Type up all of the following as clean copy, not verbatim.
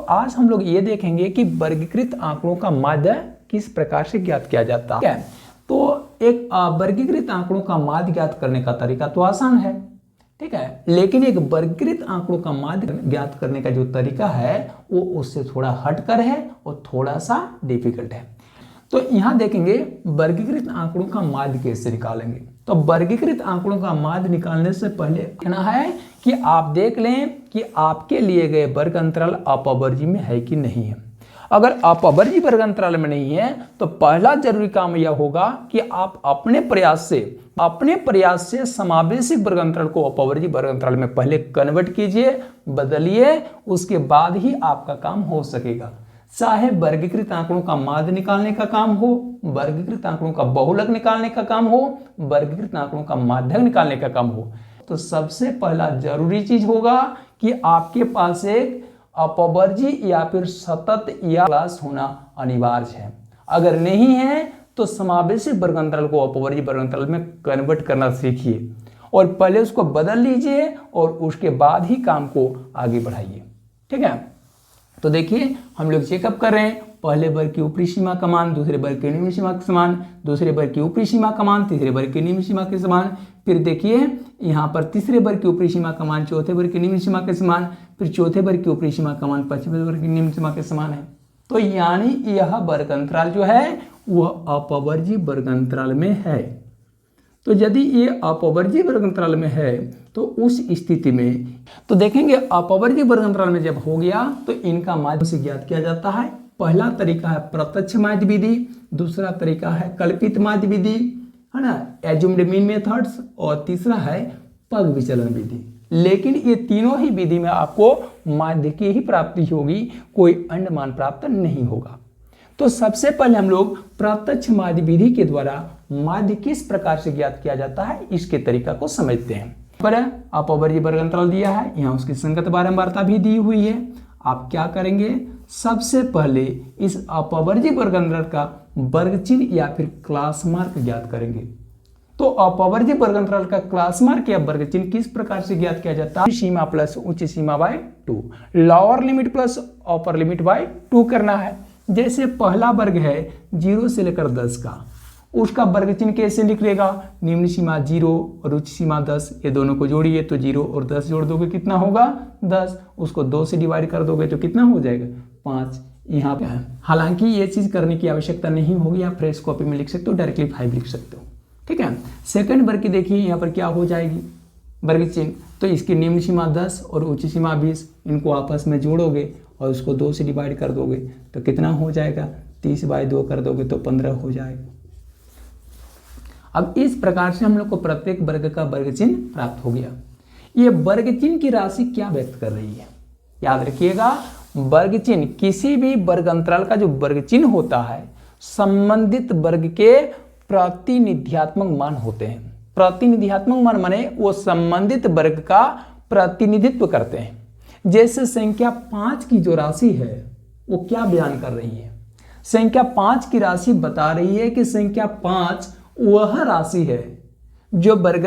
आज हम लोग ये देखेंगे कि वर्गीकृत आंकड़ों का माध्य किस प्रकार से ज्ञात किया जाता है। तो एक वर्गीकृत आंकड़ों का माध्य ज्ञात करने का तरीका तो आसान है, ठीक है, लेकिन एक वर्गीकृत आंकड़ों का माध्य ज्ञात करने का जो तरीका है वो उससे थोड़ा हटकर है और थोड़ा सा डिफिकल्ट है। तो यहाँ देखेंगे वर्गीकृत आंकड़ों का माध्य कैसे निकालेंगे। तो वर्गीकृत आंकड़ों का माध्य निकालने से पहले कहना है कि आप देख लें कि आपके लिए गए वर्ग अंतराल अपवर्जी में है कि नहीं है। अगर अपवर्जी वर्ग अंतराल में नहीं है तो पहला जरूरी काम यह होगा कि आप अपने प्रयास से समावेशी वर्ग अंतराल को अपवर्जी वर्ग अंतराल में पहले कन्वर्ट कीजिए, बदलिए, उसके बाद ही आपका काम हो सकेगा। चाहे वर्गीकृत आंकड़ों का माध्य निकालने का काम हो, वर्गीकृत आंकड़ों का बहुलक निकालने का काम हो, वर्गीकृत आंकड़ों का माध्यक निकालने का काम हो, तो सबसे पहला जरूरी चीज होगा कि आपके पास एक अपवर्जी या फिर सतत या क्लास होना अनिवार्य है। अगर नहीं है तो समावेशी वर्ग अंतराल को अपवर्जी वर्ग अंतराल में कन्वर्ट करना सीखिए और पहले उसको बदल लीजिए और उसके बाद ही काम को आगे बढ़ाइए, ठीक है। तो देखिए हम लोग चेकअप कर रहे हैं, पहले वर्ग की ऊपरी सीमा का मान दूसरे वर्ग की निम्न सीमा के समान, दूसरे वर्ग की ऊपरी सीमा का मान तीसरे वर्ग की निम्न सीमा के समान, फिर देखिए यहाँ पर तीसरे वर्ग की ऊपरी सीमा का मान चौथे वर्ग की निम्न सीमा के समान, फिर चौथे वर्ग की ऊपरी सीमा का मान पांचवें वर्ग की निम्न सीमा के समान है। तो यानी यह वर्ग अंतराल जो है वह अपवर्जी वर्ग अंतराल में है। तो यदि ये अपवर्जी वर्ग अंतराल में है तो उस स्थिति में तो देखेंगे अपवर्जी वर्ग अंतराल में जब हो गया तो इनका माध्य से ज्ञात किया जाता है। पहला तरीका है प्रत्यक्ष माध्य विधि, दूसरा तरीका है कल्पित माध्य विधि, है ना, एज्यूम्ड मीन मेथड्स, और तीसरा है पग विचलन विधि। लेकिन ये तीनों ही विधि में आपको माध्य की ही प्राप्ति होगी, कोई अन्य मान प्राप्त नहीं होगा। तो सबसे पहले हम लोग प्रत्यक्ष माध्य विधि के द्वारा माध्य किस प्रकार से ज्ञात किया जाता है इसके तरीका को समझते हैं। पर अपवर्जी वर्ग अंतराल दिया है, यहाँ उसकी संगत बारंबारता भी दी हुई है। आप क्या करेंगे, सबसे पहले इस अपवर्जी वर्ग अंतराल का वर्ग चिन्ह या फिर क्लास मार्क ज्ञात करेंगे। तो अपवर्जी वर्ग अंतराल का क्लास मार्क या वर्ग चिन्ह किस प्रकार से ज्ञात किया जाता है, सीमा प्लस उच्च सीमा by 2, lower limit plus upper limit by 2 करना है। जैसे पहला वर्ग है 0 से लेकर 10 का, उसका वर्ग चिन्ह कैसे निकलेगा, निम्न सीमा 0 और उच्च सीमा 10, ये दोनों को जोड़िए तो 0 और 10 जोड़ दोगे कितना होगा 10, उसको 2 से डिवाइड कर दोगे तो कितना हो जाएगा 5। यहाँ पे हालांकि ये चीज करने की आवश्यकता नहीं होगी, आप फ्रेश कॉपी में लिख सकते हो, डायरेक्टली 5 लिख सकते हो, ठीक है। सेकंड वर्ग की देखिए यहाँ पर क्या हो जाएगी वर्ग चिन्ह, तो इसकी निम्न सीमा 10 और उच्च सीमा 20, इनको आपस में जोड़ोगे और उसको 2 से डिवाइड कर दोगे तो कितना हो जाएगा 30/2 कर दोगे तो 15 हो जाएगा। अब इस प्रकार से हम लोग को प्रत्येक वर्ग का वर्ग चिन्ह प्राप्त हो गया। ये वर्ग चिन्ह की राशि क्या व्यक्त कर रही है, याद रखिएगा, वर्ग चिन्ह किसी भी वर्ग अंतराल का जो वर्ग चिन्ह होता है संबंधित वर्ग के प्रतिनिध्यात्मक मान होते हैं। प्रतिनिध्यात्मक मान माने वो संबंधित वर्ग का प्रतिनिधित्व करते हैं। जैसे संख्या 5 की जो राशि है वो क्या बयान कर रही है, संख्या 5 की राशि बता रही है कि संख्या 5 वह राशि है जो वर्ग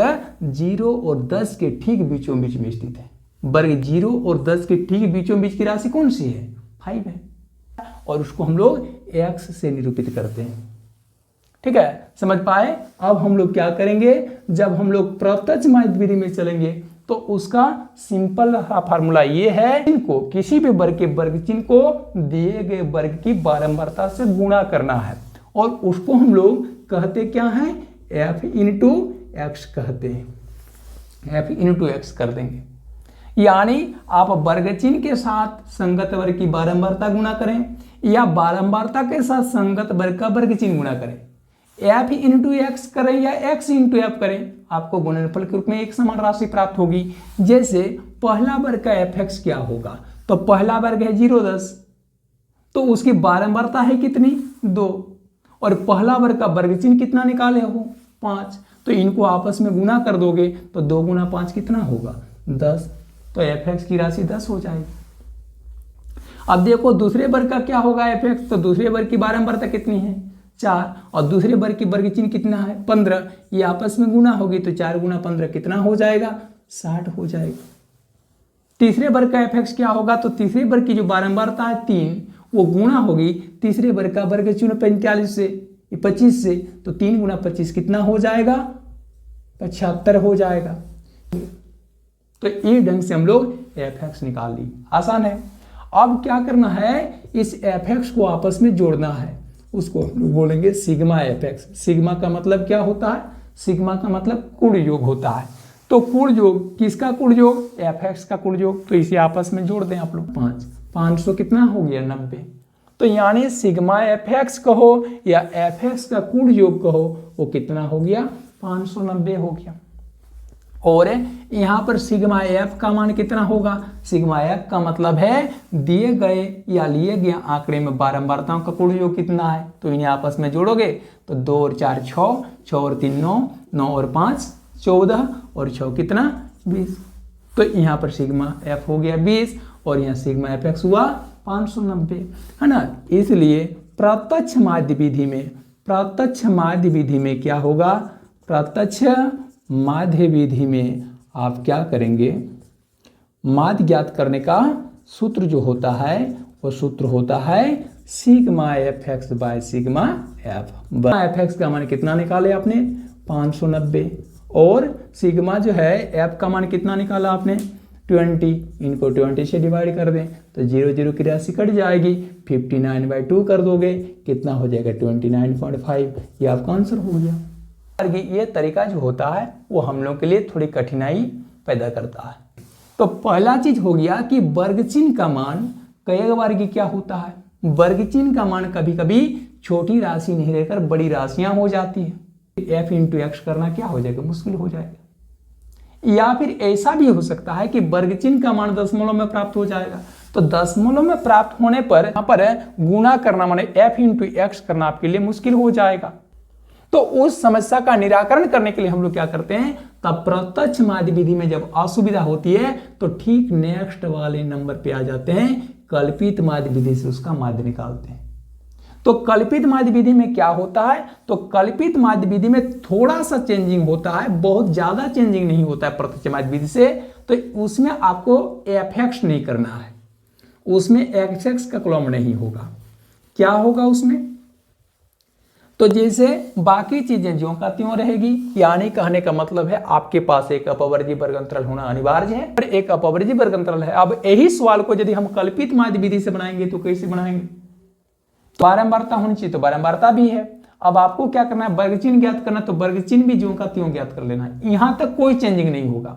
0 और 10 के ठीक बीचों बीच में स्थित है। वर्ग 0 और 10 के ठीक बीचों बीच की राशि कौन सी है 5 है, और उसको हम लोग x से निरूपित करते हैं, ठीक है, समझ पाए। अब हम लोग क्या करेंगे, जब हम लोग प्रत्यक्ष माध्य विधि में चलेंगे तो उसका सिंपल फार्मूला ये है, इनको किसी भी वर्ग के वर्ग चिन्ह को दिए गए वर्ग की बारंबारता से गुणा करना है और उसको हम लोग कहते क्या है f इंटू एक्स कहते हैं, f इंटू एक्स कर देंगे। यानी आप वर्ग चिन्ह के साथ संगत वर्ग की बारंबारता गुणा करें या बारंबारता के साथ संगत वर्ग का वर्ग चिन्ह गुणा करें, f इंटू एक्स करें या x इंटू एफ करें, आपको गुणनफल के रूप में एक समान राशि प्राप्त होगी। जैसे पहला वर्ग का fx क्या होगा, तो पहला वर्ग है 0 10, तो उसकी बारंबारता है कितनी 2, और पहला वर्ग का वर्ग चिन्ह कितना निकाले हो 5, तो इनको आपस में गुणा कर दोगे तो 2 गुना 5 कितना होगा 10, तो fx की राशि 10 हो जाएगी। अब देखो दूसरे वर्ग का क्या होगा fx, तो दूसरे वर्ग की बारंबारता कितनी है 4, और दूसरे वर्ग की वर्ग चिन्ह कितना है 15, ये आपस में गुणा होगी तो 4 गुना 15 कितना हो जाएगा 60 हो जाएगा। तीसरे वर्ग का fx क्या होगा, तो तीसरे वर्ग की जो बारंबारता है 3 वो गुणा होगी तीसरे वर्ग का वर्ग चिन्ह 45 से 25 से, तो 3 गुना 25 कितना हो जाएगा, 75 हो जाएगा। तो ये ढंग से हम लोग fx निकाल ली, आसान है। अब क्या करना है, इस fx को आपस में जोड़ना है, उसको बोलेंगे सिग्मा fx। सिग्मा का मतलब क्या होता है, सिग्मा का मतलब कुल योग होता है। तो कुल योग किसका कुल योग, fx का कुल योग, तो इसे आपस में जोड़ दें आप लोग। 500 कितना हो गया 90। तो यानी सिग्मा fx कहो या fx का कुल योग कहो, वो कितना हो गया 590 हो गया। और यहाँ पर सिग्मा f का मान कितना होगा, सिग्मा f का मतलब है दिए गए या लिए गए आंकड़े में बारंबारताओं का कुल योग कितना है, तो इन्हें आपस में जोड़ोगे तो 2 और 4 6, 6 और 3 9, 9 और 5 14 और 6 कितना 20। तो यहाँ पर सिग्मा f हो गया 20 और यहाँ सिग्मा fx हुआ 590, है ना। इसलिए प्रत्यक्ष माध्य विधि में, प्रत्यक्ष माध्य विधि में क्या होगा, प्रत्यक्ष माध्य विधि में आप क्या करेंगे, माध्य ज्ञात करने का सूत्र जो होता है वो सूत्र होता है sigma fx by sigma f। fx का मान कितना निकाले आपने 590 और सिग्मा जो है f का मान कितना निकाला आपने 20। इनको 20 से डिवाइड कर दें तो 0 0 की राशि कट जाएगी, 59/2 कर दोगे कितना हो जाएगा 29.5। ये आपका आंसर हो गया। ये तरीका जो होता है वो हम लोग के लिए थोड़ी कठिनाई पैदा करता है। तो पहला चीज हो गया कि वर्ग चिन्ह का मान कई बार की क्या होता है, वर्ग चिन्ह का मान कभी कभी छोटी राशि नहीं रहकर बड़ी राशियां हो जाती है, f इंटू एक्स करना क्या हो जाएगा, मुश्किल हो जाएगा। या फिर ऐसा भी हो सकता है कि वर्ग चिन्ह का मान दशमलव में प्राप्त हो जाएगा, तो दशमलव में प्राप्त होने पर यहाँ पर गुणा करना माने f इंटू एक्स करना आपके लिए मुश्किल हो जाएगा। तो उस समस्या का निराकरण करने के लिए हम लोग क्या करते हैं, तब प्रत्यक्ष माध्य विधि में जब असुविधा होती है तो ठीक नेक्स्ट वाले नंबर पे आ जाते हैं, कल्पित माध्य विधि से उसका माध्य निकालते हैं। तो कल्पित माध्य विधि में क्या होता है, तो कल्पित माध्य विधि में थोड़ा सा चेंजिंग होता है, बहुत ज्यादा चेंजिंग नहीं होता है प्रत्यक्ष माध्य विधि से। तो उसमें आपको fx नहीं करना है, उसमें xx का कॉलम नहीं होगा। क्या होगा उसमें, तो जैसे बाकी चीजें ज्यों का त्यों रहेगी, यानी कहने का मतलब है आपके पास एक अपवर्गी वर्ग अंतराल होना अनिवार्य है और एक अपवर्गी वर्ग अंतराल है। अब यही सवाल को यदि हम कल्पित माध्य विधि से बनाएंगे तो कैसे बनाएंगे, तो बारंबारता होनी चाहिए, तो बारंबारता भी है। अब आपको क्या करना है, वर्ग चिन्ह ज्ञात करना, तो वर्ग चिन्ह भी ज्यों का त्यों ज्ञात कर लेना है। यहां तक कोई चेंजिंग नहीं होगा,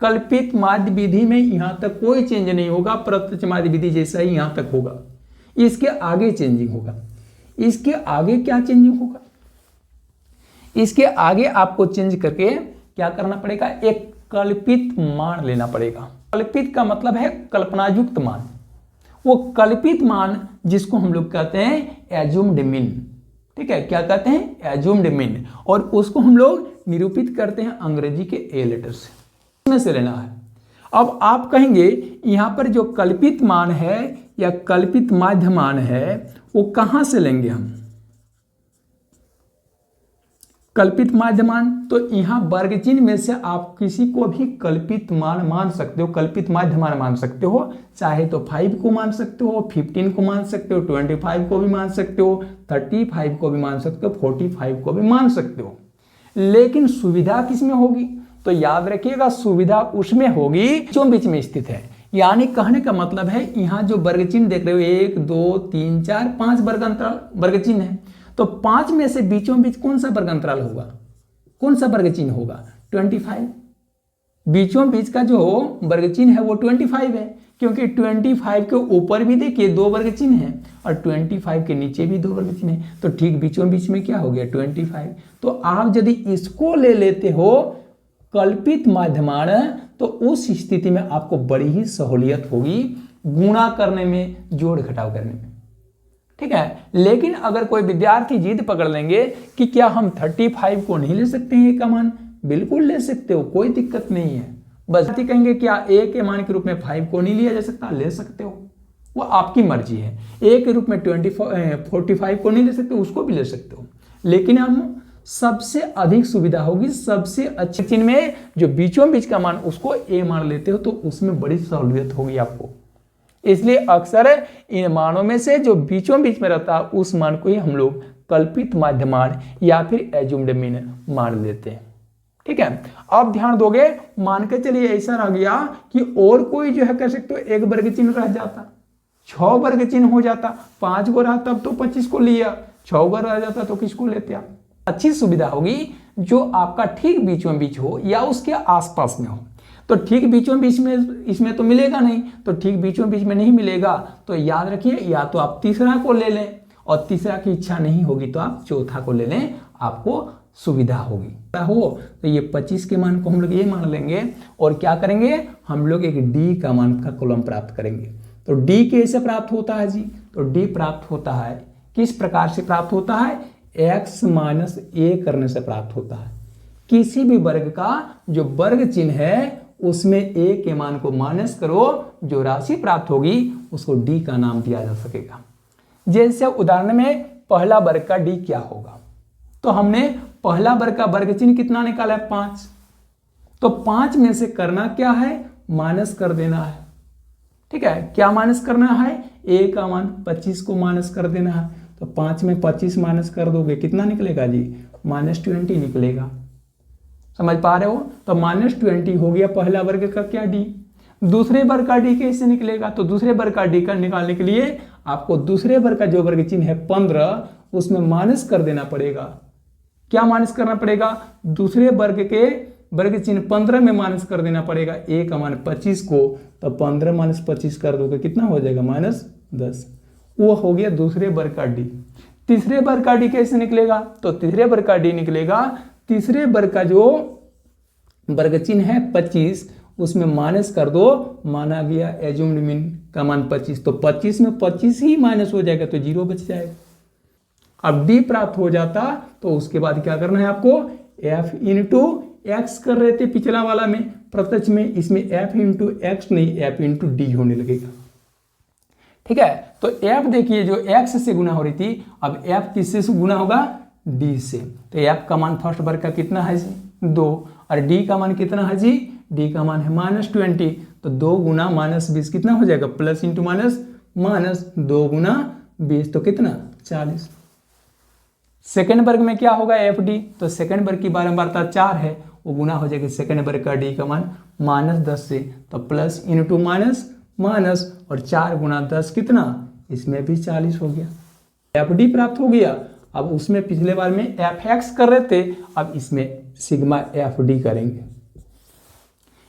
कल्पित माध्य विधि में यहां तक कोई चेंज नहीं होगा, प्रत्यक्ष माध्य विधि जैसा ही यहां तक होगा। इसके आगे चेंजिंग होगा, इसके आगे क्या चेंजिंग होगा, इसके आगे आपको चेंज करके क्या करना पड़ेगा, एक कल्पित मान लेना पड़ेगा। कल्पित का मतलब है कल्पनायुक्त मान, वो कल्पित मान जिसको हम लोग कहते हैं एज्यूम्ड मीन, ठीक है, क्या कहते हैं एज्यूम्ड मीन, और उसको हम लोग निरूपित करते हैं अंग्रेजी के ए लेटर से, इसमें से लेना है। अब आप कहेंगे यहां पर जो कल्पित मान है या कल्पित माध्य मान है वो कहां से लेंगे हम, कल्पित माध्य मान, तो यहां वर्ग चिन्ह में से आप किसी को भी कल्पित मान मान सकते हो, कल्पित माध्य मान मान सकते हो। चाहे तो 5 को मान सकते हो, 15 को मान सकते हो, 25 को भी मान सकते हो, 35 को भी मान सकते हो, 45 को भी मान सकते हो। लेकिन सुविधा किसमें होगी, तो याद रखिएगा सुविधा उसमें होगी जो बीच में स्थित है। यानी कहने का मतलब है यहां जो वर्ग चिन्ह देख रहे हो 1 2 3 4 5 वर्ग अंतराल वर्ग चिन्ह है, तो 5 में से बीचों बीच कौन सा वर्ग अंतराल होगा, कौन सा वर्ग चिन्ह होगा 25। बीचों बीच का जो वर्ग चिन्ह है वो 25 है, क्योंकि 25 के ऊपर भी देखिए 2 वर्ग चिन्ह है और 25 के नीचे भी 2 वर्ग चिन्ह है, तो ठीक बीचों बीच में क्या हो गया 25। तो आप यदि इसको ले लेते हो कल्पित माध्यमान, तो उस स्थिति में आपको बड़ी ही सहूलियत होगी गुणा करने में, जोड़ घटाव करने में, ठीक है। लेकिन अगर कोई विद्यार्थी जिद पकड़ लेंगे कि क्या हम 35 को नहीं ले सकते हैं का मान, बिल्कुल ले सकते हो, कोई दिक्कत नहीं है। बस कहेंगे क्या ए के मान के रूप में 5 को नहीं लिया जा सकता, ले सकते हो, वो आपकी मर्जी है। ए के रूप में 45 को नहीं ले सकते, उसको भी ले सकते हो। लेकिन हम सबसे अधिक सुविधा होगी, सबसे अच्छे चिन्ह में जो बीचों बीच का मान उसको ए मान लेते हो तो उसमें बड़ी सहूलियत होगी आपको। इसलिए अक्सर इन मानों में से जो बीचों बीच में रहता है उस मान को ही हम लोग कल्पित माध्य मान या फिर एज्यूम्ड मीन मान लेते हैं। ठीक है, अब ध्यान दोगे, मान के चलिए ऐसा रह गया कि और कोई जो है कह सकते हो एक वर्ग चिन्ह रह जाता, 6 वर्ग चिन्ह हो जाता, 5 गो रहा तब तो 25 को लिया, 6 गो रह जाता तो किसको लेते आप। अच्छी सुविधा होगी जो आपका ठीक बीचों बीच हो या उसके आसपास में हो। तो ठीक बीचों बीच में इसमें तो मिलेगा नहीं, तो ठीक बीचों बीच में नहीं मिलेगा तो याद रखिए या तो आप तीसरा को ले लें और तीसरा की इच्छा नहीं होगी तो आप चौथा को ले लें, आपको सुविधा होगी। हो तो ये 25 के मान को हम लोग ये मान लेंगे और क्या करेंगे, हम लोग एक डी का मान का कॉलम प्राप्त करेंगे। तो डी कैसे प्राप्त होता है जी, तो डी प्राप्त होता है किस प्रकार से प्राप्त होता है, x माइनस ए करने से प्राप्त होता है। किसी भी वर्ग का जो वर्ग चिन्ह है उसमें ए के मान को माइनस करो, जो राशि प्राप्त होगी उसको डी का नाम दिया जा सकेगा। जैसे उदाहरण में पहला वर्ग का डी क्या होगा, तो हमने पहला वर्ग का वर्ग चिन्ह कितना निकाला है 5, तो 5 में से करना क्या है, माइनस कर देना है। ठीक है, क्या माइनस करना है, ए का मान 25 को माइनस कर देना है। तो 5 में 25 माइनस कर दोगे कितना निकलेगा जी, -20 निकलेगा। समझ पा रहे हो, तो -20 हो गया पहला वर्ग का क्या डी। दूसरे वर्ग का डी कैसे निकलेगा, तो दूसरे वर्ग का डी का निकालने के लिए आपको दूसरे वर्ग का जो वर्ग चिन्ह है 15 उसमें माइनस कर देना पड़ेगा। क्या माइनस करना पड़ेगा, दूसरे वर्ग के वर्ग चिन्ह 15 में माइनस कर देना पड़ेगा ए का मान 25 को, तो 15 माइनस 25 कर दोगे कितना हो जाएगा -10। वो हो गया दूसरे वर्ग का डी। तीसरे वर्ग का डी कैसे निकलेगा, तो तीसरे वर्ग का डी निकलेगा तीसरे वर्ग का जो वर्ग चिन्ह है 25 उसमें माइनस कर दो, माना गया एज्यूम्ड मीन का मान 25, तो 25 में 25 ही माइनस हो जाएगा तो 0 बच जाएगा। अब डी प्राप्त हो जाता तो उसके बाद क्या करना है आपको, f इंटू एक्स कर रहे थे पिछला वाला में, प्रत्यक्ष में इसमें f इंटू एक्स नहीं f इंटू डी होने लगेगा। ठीक है, तो f देखिए जो x से गुना हो रही थी, अब f किससे गुना होगा, d से। तो f का मान फर्स्ट वर्ग का कितना है जी 2, और d का मान कितना है जी, d का मान है -20, तो 2 गुना -20 कितना हो जाएगा, प्लस इंटू माइनस माइनस 2 गुना 20 तो कितना 40। सेकेंड वर्ग में क्या होगा एफ डी, तो सेकेंड वर्ग की बारंबारता 4 है, वो गुना हो जाएगी सेकेंड वर्ग का डी का मान -10 से, तो प्लस इंटू माइनस माइनस और 4 गुना 10 कितना, इसमें भी 40 हो गया। एफ डी प्राप्त हो गया। अब उसमें पिछले बार में एफ एक्स कर रहे थे, अब इसमें सिग्मा एफ डी करेंगे।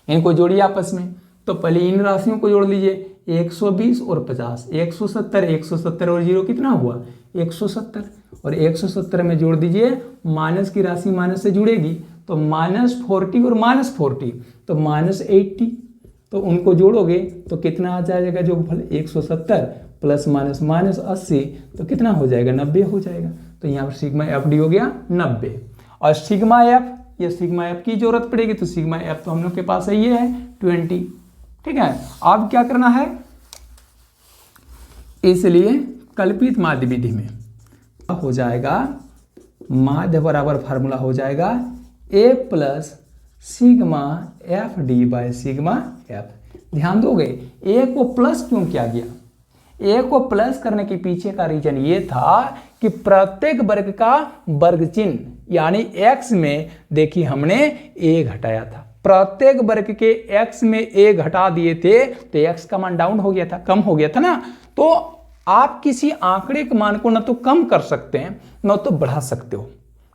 इनको जोड़िए आपस में, तो पहले इन राशियों को जोड़ लीजिए 120 और 50, 170 और 0 कितना हुआ 170, और 170 में जोड़ दीजिए, माइनस की राशि माइनस से जुड़ेगी तो -40 और -40 तो -80, तो उनको जोड़ोगे तो कितना आ जाएगा जो फल 170 प्लस माइनस -80 तो कितना हो जाएगा 90 हो जाएगा। तो यहाँ पर सिग्मा एफ डी हो गया 90, और सिग्मा एफ, ये सिग्मा एफ की जरूरत पड़ेगी, तो सिग्मा एफ तो हम लोग के पास है ये है 20। ठीक है, अब क्या करना है, इसलिए कल्पित माध्य विधि में हो जाएगा माध्य बराबर फार्मूला हो जाएगा a plus sigma F D by sigma F. ध्यान दोगे a को प्लस क्यों किया गया, a को प्लस करने के पीछे का रीजन ये था कि प्रत्येक वर्ग का वर्ग चिन्ह यानी x में देखिए हमने a घटाया था, प्रत्येक वर्ग के x में a घटा दिए थे तो x का मान डाउन हो गया था, कम हो गया था ना। तो आप किसी आंकड़े के मान को ना तो कम कर सकते हैं ना तो बढ़ा सकते हो।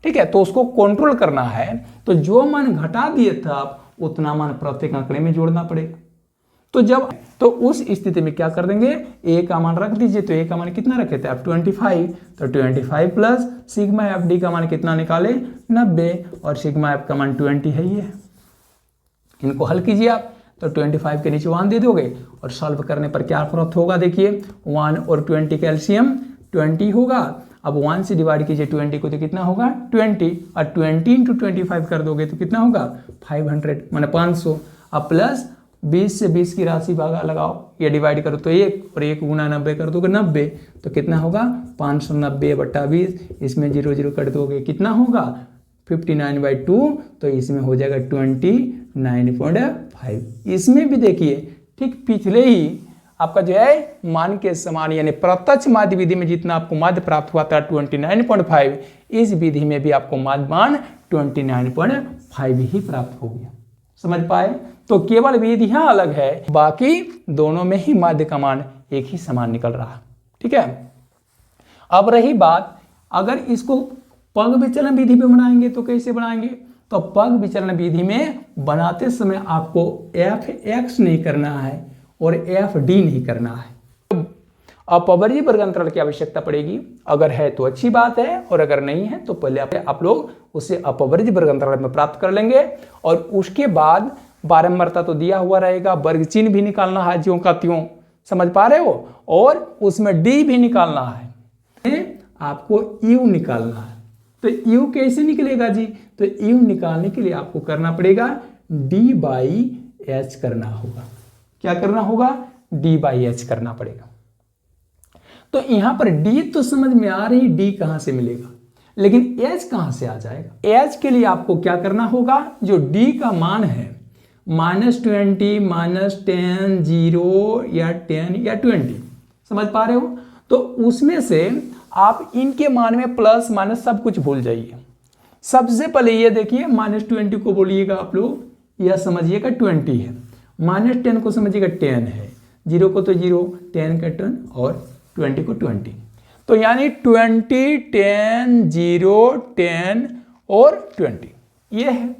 ठीक है, तो उसको कंट्रोल करना है, तो जो मान घटा दिए था आप उतना मान प्रत्येक आंकड़े में जोड़ना पड़ेगा। तो उस स्थिति में क्या कर देंगे, a का मान रख दीजिए, तो a का मान कितना रखे थे आप 25, तो 25 प्लस सिग्मा एफ डी का मान कितना निकाले 90, और सिग्मा एफ का मान 20 है ये। इनको हल कीजिए आप, तो 25 के नीचे 1 दे दोगे और सॉल्व करने पर क्या प्राप्त होगा, देखिए 1 और 20 का एलसीएम 20 होगा। अब 1 से डिवाइड कीजिए 20 को तो कितना होगा 20, और 20 इंटू 25 कर दोगे तो कितना होगा 500 माने 500। अब प्लस 20 से 20 की राशि भागा लगाओ, ये डिवाइड करो तो 1 और 1 गुना 90 कर दोगे 90, तो कितना होगा 590 बटा 20, इसमें 0 0 कर दोगे कितना होगा 59/2, तो इसमें हो जाएगा 29.5। इसमें भी देखिए ठीक पिछले ही आपका जो है मान के समान यानी प्रत्यक्ष माध्य विधि में जितना आपको माध्य प्राप्त हुआ था 29.5, इस विधि में भी आपको माध्य मान 29.5 ही प्राप्त हो गया। समझ पाए? तो केवल विधियां अलग है, बाकी दोनों में ही माध्य का मान एक ही समान निकल रहा। ठीक है। अब रही बात, अगर इसको पग विचलन विधि में बनाएंगे तो कैसे बनाएंगे? तो पग विचलन विधि में बनाते समय आपको fx नहीं करना है और fd नहीं करना है। अपवर्ज्य वर्ग अंतराल की आवश्यकता पड़ेगी, अगर है तो अच्छी बात है, और अगर नहीं है तो पहले आप लोग उसे अपवर्ज्य वर्ग अंतराल में प्राप्त कर लेंगे, और उसके बाद बारंबारता तो दिया हुआ रहेगा, वर्ग चिन्ह भी निकालना है ज्यों का त्यों। समझ पा रहे हो? और उसमें d भी निकालना है, आपको u निकालना है। तो u कैसे निकलेगा जी? तो u निकालने के लिए आपको करना पड़ेगा d/h करना होगा। क्या करना होगा? d/h करना पड़ेगा। तो यहां पर d तो समझ में आ रही, d कहां से मिलेगा, लेकिन h कहां से आ जाएगा? h के लिए आपको क्या करना होगा? जो d का मान है -20, -10, 0 या 10 या 20, समझ पा रहे हो? तो उसमें से आप इनके मान में प्लस माइनस सब कुछ भूल जाइए। सबसे पहले ये देखिए, -20 को बोलिएगा आप लोग, यह समझिएगा 20 है, -10 को समझिएगा 10 है, 0 को तो 0, 10 का 10 और 20 को 20। तो यानी 20, 10, 0, 10 और 20 ये है।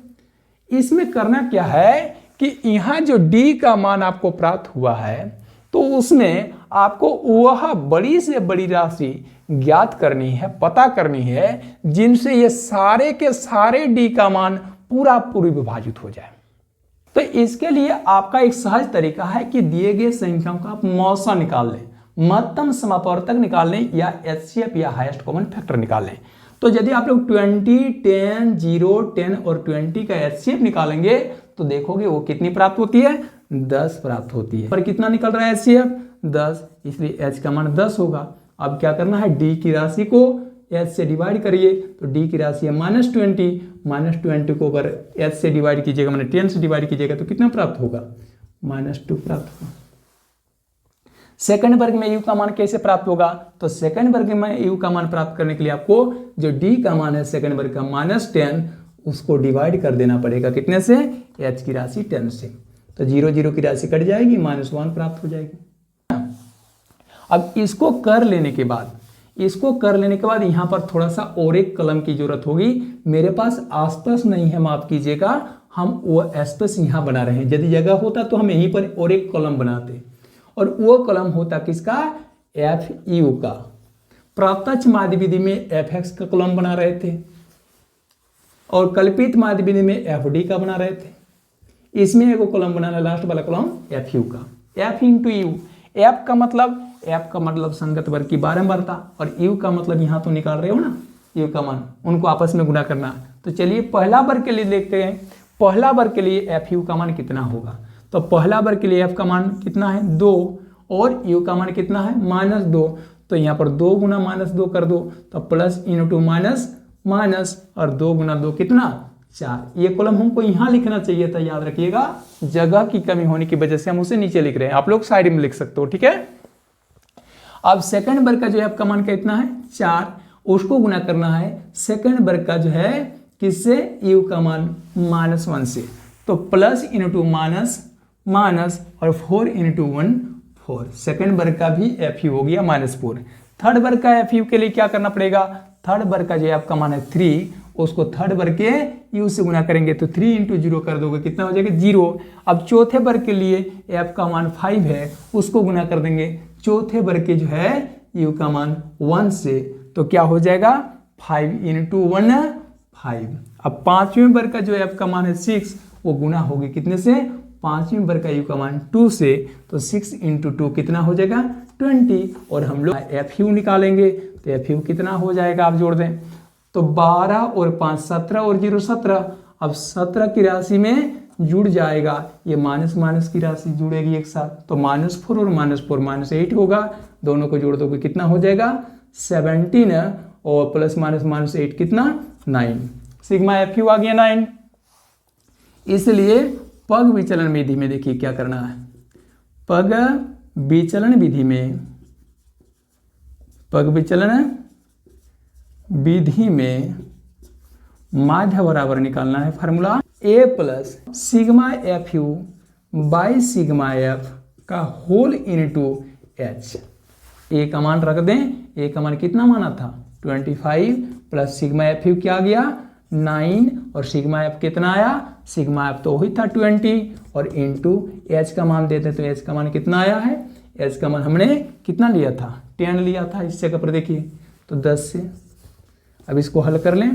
इसमें करना क्या है कि यहां जो d का मान आपको प्राप्त हुआ है, तो उसमें आपको वह बड़ी से बड़ी राशि ज्ञात करनी है, पता करनी है, जिनसे ये सारे के सारे d का मान पूरी विभाजित हो जाए। तो इसके लिए आपका एक सहज तरीका है कि दिए गए संख्याओं का आप मौसा निकाल लें, महत्तम समापवर्तक निकाल लें, या एचसीएफ या हाईएस्ट कॉमन फैक्टर निकाल लें। तो यदि आप लोग 20, 10, 0, 10 और 20 का एचसीएफ निकालेंगे तो देखोगे वो कितनी प्राप्त होती है? 10 प्राप्त होती है। पर कितना निकल रहा है एचसीएफ? 10, इसलिए एच का मान 10 होगा। अब क्या करना है? डी की राशि को एच से डिवाइड करिए, तो डी की राशि है -20, -20 को अगर एच से डिवाइड कीजिएगा, मैंने 10 से डिवाइड कीजिएगा तो कितना प्राप्त होगा? -2 प्राप्त होगा। सेकंड वर्ग में u का मान कैसे प्राप्त होगा? तो सेकंड वर्ग में u का मान प्राप्त करने के लिए आपको जो d का मान है सेकंड वर्ग का -10, उसको डिवाइड कर देना पड़ेगा कितने से? h की राशि 10 से। तो 0 0 की राशि कट जाएगी, -1 प्राप्त हो जाएगी। अब इसको कर लेने के बाद यहाँ पर थोड़ा सा और एक कलम की जरूरत होगी। मेरे पास आसपास नहीं है, माफ कीजिएगा, हम वो स्पेस यहाँ बना रहे हैं। यदि जगह होता तो हम यहीं पर और एक कलम बनाते, और वो कलम होता किसका? एफ यू का। प्रत्यक्ष माध्य विधि में एफ एक्स का कलम बना रहे थे, और कल्पित माध्य विधि में एफ डी का बना रहे थे। इसमें एगो कलम बनाना, लास्ट वाला कलम एफ यू का। एफ इंटू यू, एफ का मतलब संगत वर्ग की बारंबारता, और यू का मतलब यहाँ तो निकाल रहे हो ना यू का मान, उनको आपस में गुणा करना। तो चलिए पहला वर्ग के लिए देखते हैं। पहला वर्ग के लिए एफ यू का मान कितना होगा? तो पहला वर्ग के लिए f का मान कितना है? 2, और u का मान कितना है? -2। तो यहाँ पर 2 गुना -2 कर दो, तो प्लस इंटू माइनस, और 2 गुना 2 कितना? 4। ये कॉलम हमको यहाँ लिखना चाहिए था, याद रखिएगा। जगह की कमी होने की वजह से हम उसे नीचे लिख रहे हैं, आप लोग साइड में लिख सकते हो, ठीक है। अब सेकंड वर्ग का जो f का मान कितना है? 4, उसको गुना करना है सेकंड वर्ग का जो है किससे? u का मान -1 से। तो प्लस इंटू माइनस और 4 इंटू 1 4। सेकेंड वर्ग का भी एफ यू हो गया -4। थर्ड वर्ग का एफ यू के लिए क्या करना पड़ेगा? थर्ड वर्ग का जो आपका मान है 3, उसको थर्ड वर्ग के यू से गुना करेंगे, तो 3 इंटू 0 कर दोगे, कितना हो जाएगा? 0। अब चौथे वर्ग के लिए एफ का मान 5 है, उसको गुना कर देंगे चौथे वर्ग के जो है यू का मान 1 से, तो क्या हो जाएगा? 5 इंटू 1 5। अब पांचवें वर्ग का जो एफ का मान है 6, वो गुना होगी कितने से? पांचवें वर्ग का यू का मान 2 से, तो 6 इंटू 2 कितना हो जाएगा? 20। और हम लोग एफ यू निकालेंगे, तो एफ यू कितना हो जाएगा? आप जोड़ दें तो 12 और 5 17 और 0 17। अब 17 की राशि में जुड़ जाएगा, ये माइनस की राशि जुड़ेगी एक साथ, तो -4 और -4 -8 होगा। दोनों को जोड़ दोगे कितना हो जाएगा? 17, और प्लस -8 कितना? 9। सिग्मा एफ यू आ गया 9। इसलिए पग विचलन विधि में देखिए क्या करना है, पग विचलन विधि में, पग विचलन विधि में माध्य बराबर निकालना है formula A plus sigma F you by sigma F का होल इनटू एच। ए का मान रख दें, ए का मान कितना माना था 25 प्लस सिग्मा एफ यू क्या आ गया 9 और सिग्मा एफ कितना आया, सिग्मा एफ तो वही था 20 और इनटू एच का मान देते तो एच का मान कितना आया है, एच का मान हमने कितना लिया था 10 लिया था। इस जगह पर देखिए तो 10 से अब इसको हल कर लें,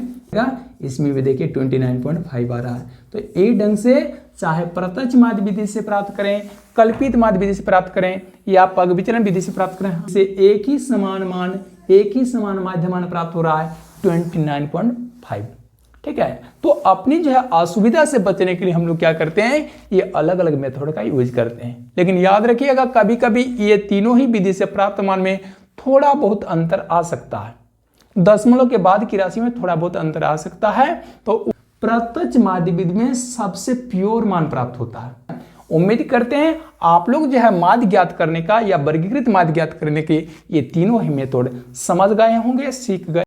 इसमें भी देखिए 29.5 आ रहा है। तो एक ढंग से चाहे प्रत्यक्ष माध्य विधि से प्राप्त करें, कल्पित माध्य विधि से प्राप्त करें या पग विचलन विधि से प्राप्त करें, से एक ही समान मान, एक ही समान माध्य मान प्राप्त हो रहा है 29.5। ठीक है, तो अपनी जो है असुविधा से बचने के लिए हम लोग क्या करते हैं, ये अलग अलग मेथड का यूज करते हैं। लेकिन याद रखिएगा कभी कभी ये तीनों ही विधि से प्राप्त मान में थोड़ा बहुत अंतर आ सकता है, दशमलव के बाद की राशि में थोड़ा बहुत अंतर आ सकता है। तो प्रत्यक्ष माध्य विधि में सबसे प्योर मान प्राप्त होता है। उम्मीद करते हैं आप लोग जो है माध्य ज्ञात करने का या वर्गीकृत माध्य ज्ञात करने के ये तीनों ही मेथड समझ गए होंगे, सीख गए।